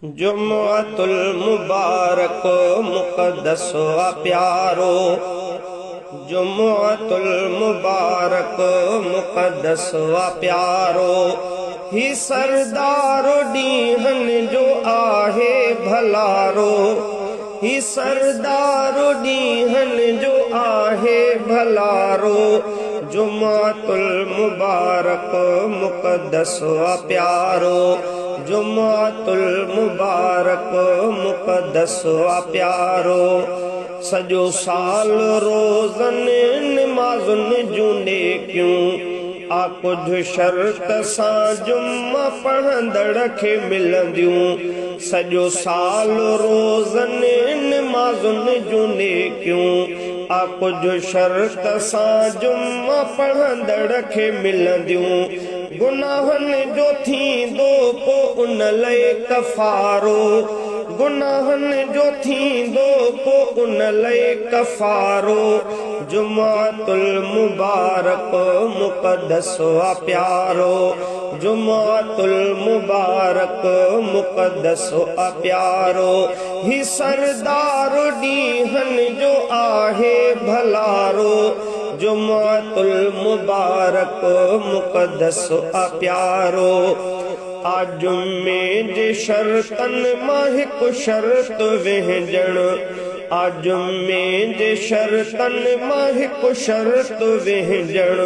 जुम्मतुल मुबारक मुक़द्दस व प्यारो, जुम्मतुल मुबारक मुक़द्दस व प्यारो, ही सरदारो ॾींहन जो आहे भलारो, ही सरदारो ॾींहन जो आहे भलारो, जुम्मतुल मुबारक मुक़द्दस व प्यारो, जुम्मतुल मुबारक मुक़द्दस व प्यारो। सॼो साल रोज़न निमाज़ुन जूं नेकियूं आ कुझु शर्त सां जुम्मा पढ़ंदड़ खे मिलंदियूं। सॼो साल रोज़न निमाज़ुन जूं नेकियूं आ कुझु शर्त सां जुम्मा पढ़ंदड़ खे मिलंदियूं। गुनाहनि जो थींदो पोइ उन लाइ कफ़ारो, गुनाहनि जो थींदो पोइ उन लाइ कफ़ारो, जुम्मतुल मुबारक मुक़द्दस व प्यारो, जुम्मतुल मुबारक मुक़द्दस व प्यारो, ही सरदार ॾींहन जो आहे भलारो, जुम्मतुल मुबारक मुक़द्दस व प्यारो। आ जुम्मे जे शर्तन मां हिकु शर्त विझण, आ जुम्मे जे शर्तन मां हिकु शर्त विझण,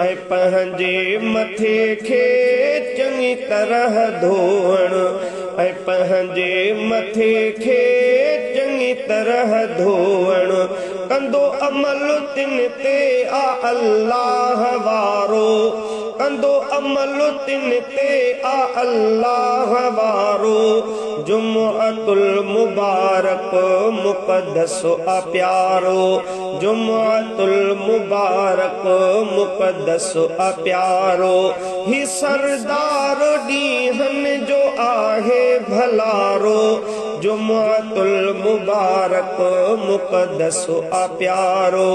ऐं पंहिंजे मथे खे चङी तरह धोअण, ऐं पंहिंजे मथे खे चङी तरह धोअण। कंदो अमल तिन ते आ अल्लाह वारो, कंदो अमल तिन ते आ अल्लाह वारो, जुम्मतुल मुबारक मुक़द्दस व प्यारो, जुम्मतुल मुबारक मुक़द्दस व प्यारो, ही सरदार ॾींहन जो आहे भलारो, जुम्मतुल मुबारक मुक़द्दस व प्यारो।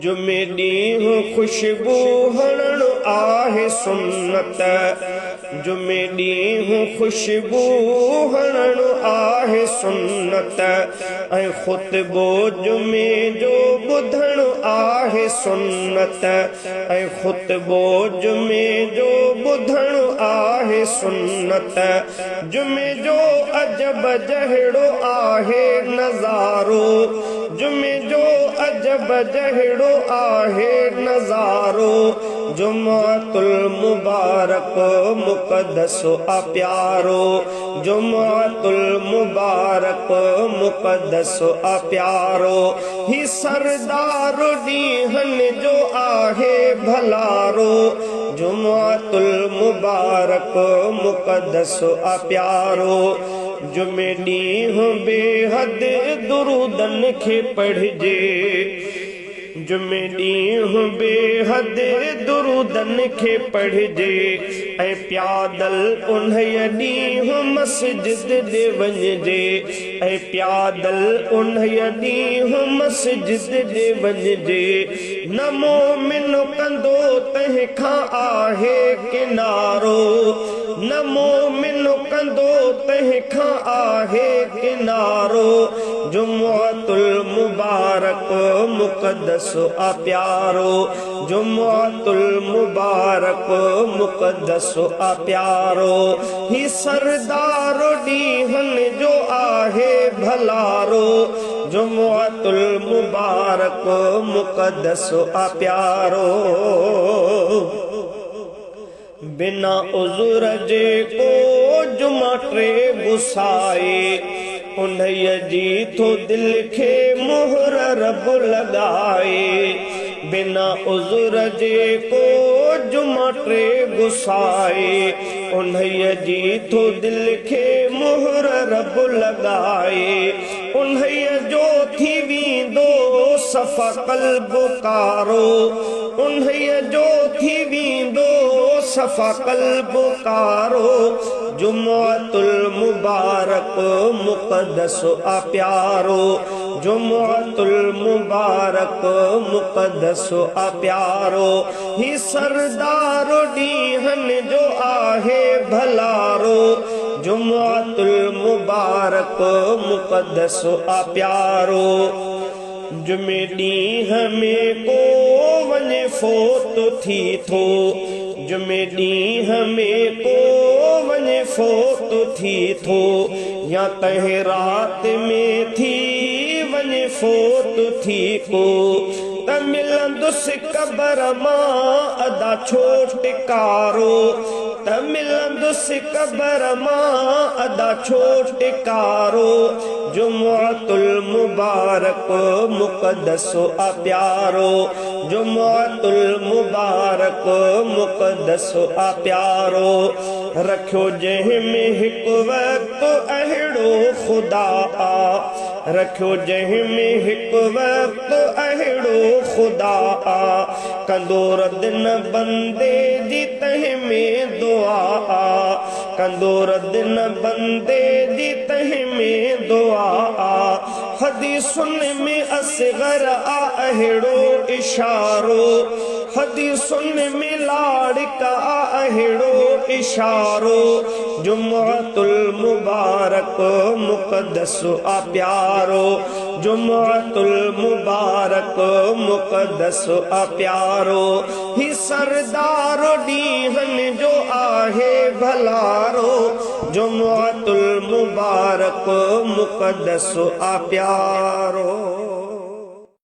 जुमे ॾींहुं ख़ुशबू हणण आहे सुन्नत, जुमे ॾींहुं ख़ुशबू हणण आहे सुन्नत, ऐं ख़ुतबो जुमे जो ॿुधण आहे सुन्नत, ऐं ख़ुतबो जुमे जो ॿुधण आहे सुन्नत। जुमे जो अजब जहिड़ो आहे नज़ारो, जुमे जो अजब जहिड़ो आहे नज़ारो, जुम्मतुल मुबारक मुक़द्दस व प्यारो, जुम्मतुल मुबारक मुक़द्दस व प्यारो, ही सरदार ॾींहन जो आहे भलारो, जुम्मतुल मुबारक मुक़द्दस व प्यारो। जुमे ॾींहुं बेहद दुरूदन खे पढ़िजे, जुमे ॾींहुं बेहद दुरूदन खे पढ़िजे, ऐं प्यादल उन्हीअ ॾींहुं मस्जिद ॾे वञिजे, ऐं प्यादल उन्हीअ ॾींहुं मस्जिद ॾे वञिजे। न मोमिन कंदो तंहिंखां आहे किनारो, न मोमिन कंदो तंहिंखां आहे किनारो, जुम्मतुल मुबारक मुक़द्दस व प्यारो, जुम्मतुल मुबारक मुक़द्दस व प्यारो, ही सरदार ॾींहन जो आहे भलारो, जुम्मतुल मुबारक मुक़द्दस व प्यारो। बिना उज़ुर जे को जुमा टे गुसाए, उन्हीअ जी थो दिल खे मुहर रब लॻाए, बिना उज़ुर जे को जुमा टे गुसाए, उन्हीअ जी थो दिल खे मुहर रब लॻाए, उन्हीअ जो थी वेंदो सफ़ा क़ल्ब कारो, उन्हीअ जो थी वेंदो सफ़ा क़ल्ब कारो, जुम्मतुल मुबारक मुक़द्दस व प्यारो, जुम्मतुल मुबारक मुक़द्दस व प्यारो, ही सरदार ॾींहन जो आहे भलारो, जुमातुल मुबारक मुक़द्दस आ प्यारो जुमे ॾींहं में को वञे फोत थी थो जुमे ॾींहं में को वञे फोत थी थो या तंहिं राति में थी वञे फोत थी को त मिलंदुसि क़बर मां अदा छो टिकारो त मिलंदुसि क़बर मां अदा छो टिकारो जुमातुल मुबारक मुक़द्दस आ प्यारो जुमातुल मुबारक मुक़द्दस आ प्यारो रखियो जंहिंमें हिकु वक़्तु अहिड़ो ख़ुदा आ रखियो जंहिंमें हिकु वक़्तु अहिड़ो ख़ुदा आ कंदो रद न बंदे जी तंहिं में दुआ आ कंदो रद न बंदे जी तंहिं में दुआ आ हदीसुनि में असग़र आ अहिड़ो इशारो हदीसुनि में लाड़का आ अहिड़ो इशारो जुमातुल मुबारक मुक़द्दस आ प्यारो जुमातुल मुबारक मुक़द्दस आ प्यारो ही सरदार ॾींहनि जो आहे भलारो जुमातुल मुबारक मुक़द्दस आ प्यारो।